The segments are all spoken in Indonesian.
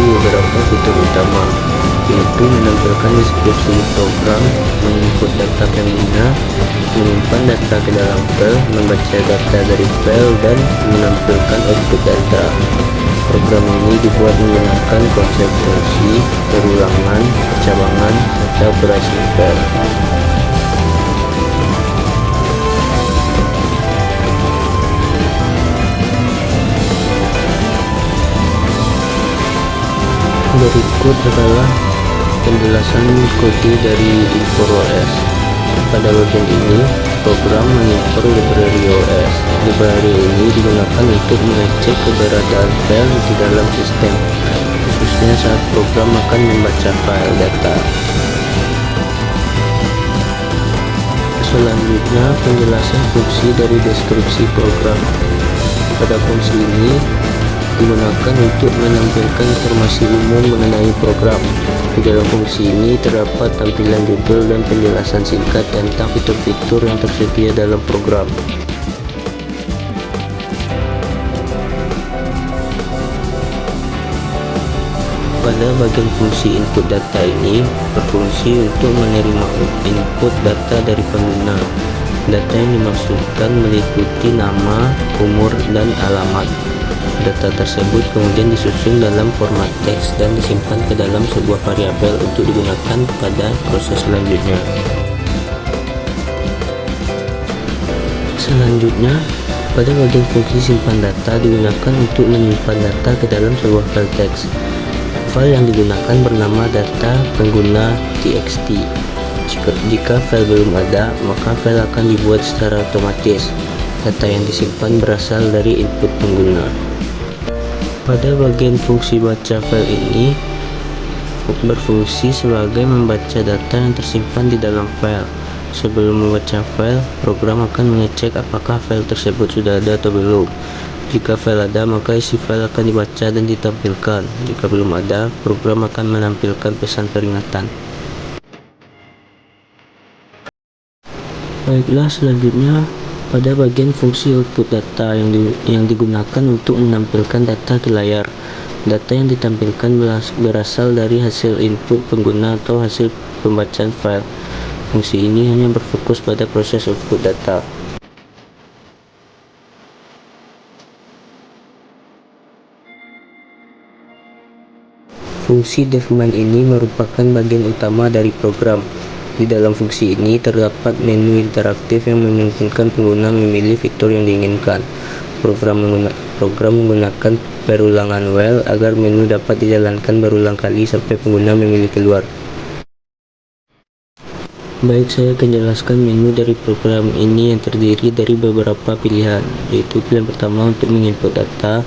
beberapa fitur utama, yaitu menampilkan deskripsi program, menginput data fenomena, menyimpan data ke dalam file, membaca data dari file, dan menampilkan output data. Program ini dibuat menggunakan konsep fungsi, perulangan, percabangan, serta operasi file. Berikut adalah penjelasan kode dari InfoOS. Pada bagian ini, program mengimpor library OS. Library ini digunakan untuk mengecek keberadaan file di dalam sistem, khususnya saat program akan membaca file data. Selanjutnya, penjelasan fungsi dari deskripsi program. Pada fungsi ini digunakan untuk menampilkan informasi umum mengenai program. Di dalam fungsi ini terdapat tampilan judul dan penjelasan singkat tentang fitur-fitur yang tersedia dalam program. Pada bagian fungsi input data ini berfungsi untuk menerima input data dari pengguna. Data yang dimaksudkan meliputi nama, umur, dan alamat. Data tersebut kemudian disusun dalam format teks dan disimpan ke dalam sebuah variabel untuk digunakan pada proses selanjutnya. Selanjutnya, pada bagian fungsi simpan data digunakan untuk menyimpan data ke dalam sebuah file teks. File yang digunakan bernama data pengguna txt. Jika file belum ada, maka file akan dibuat secara otomatis. Data yang disimpan berasal dari input pengguna. Pada bagian fungsi baca file ini berfungsi sebagai membaca data yang tersimpan di dalam file. Sebelum membaca file, program akan mengecek apakah file tersebut sudah ada atau belum. Jika file ada, maka isi file akan dibaca dan ditampilkan. Jika belum ada, program akan menampilkan pesan peringatan. Baiklah, selanjutnya pada bagian fungsi output data yang digunakan untuk menampilkan data ke layar. Data yang ditampilkan berasal dari hasil input pengguna atau hasil pembacaan file. Fungsi ini hanya berfokus pada proses output data. Fungsi DevMan ini merupakan bagian utama dari program. Di dalam fungsi ini terdapat menu interaktif yang memungkinkan pengguna memilih fitur yang diinginkan. Program menggunakan perulangan while agar menu dapat dijalankan berulang kali sampai pengguna memilih keluar. Baik, saya akan jelaskan menu dari program ini yang terdiri dari beberapa pilihan, yaitu pilihan pertama untuk menginput data,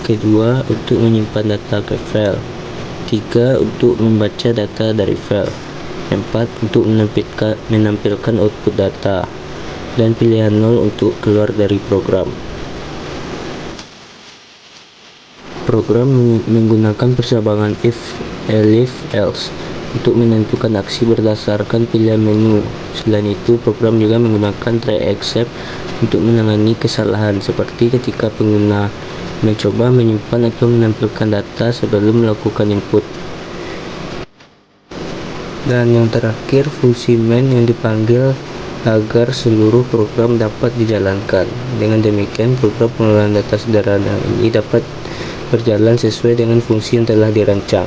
kedua untuk menyimpan data ke file, 3 untuk membaca data dari file, 4 untuk menampilkan output data, dan pilihan 0 untuk keluar dari program. Program menggunakan percabangan if, elif, else untuk menentukan aksi berdasarkan pilihan menu. Selain itu, program juga menggunakan try except untuk menangani kesalahan, seperti ketika pengguna mencoba menyimpan atau menampilkan data sebelum melakukan input. Dan yang terakhir, fungsi main yang dipanggil agar seluruh program dapat dijalankan. Dengan demikian, program pengelolaan data sederhana ini dapat berjalan sesuai dengan fungsi yang telah dirancang.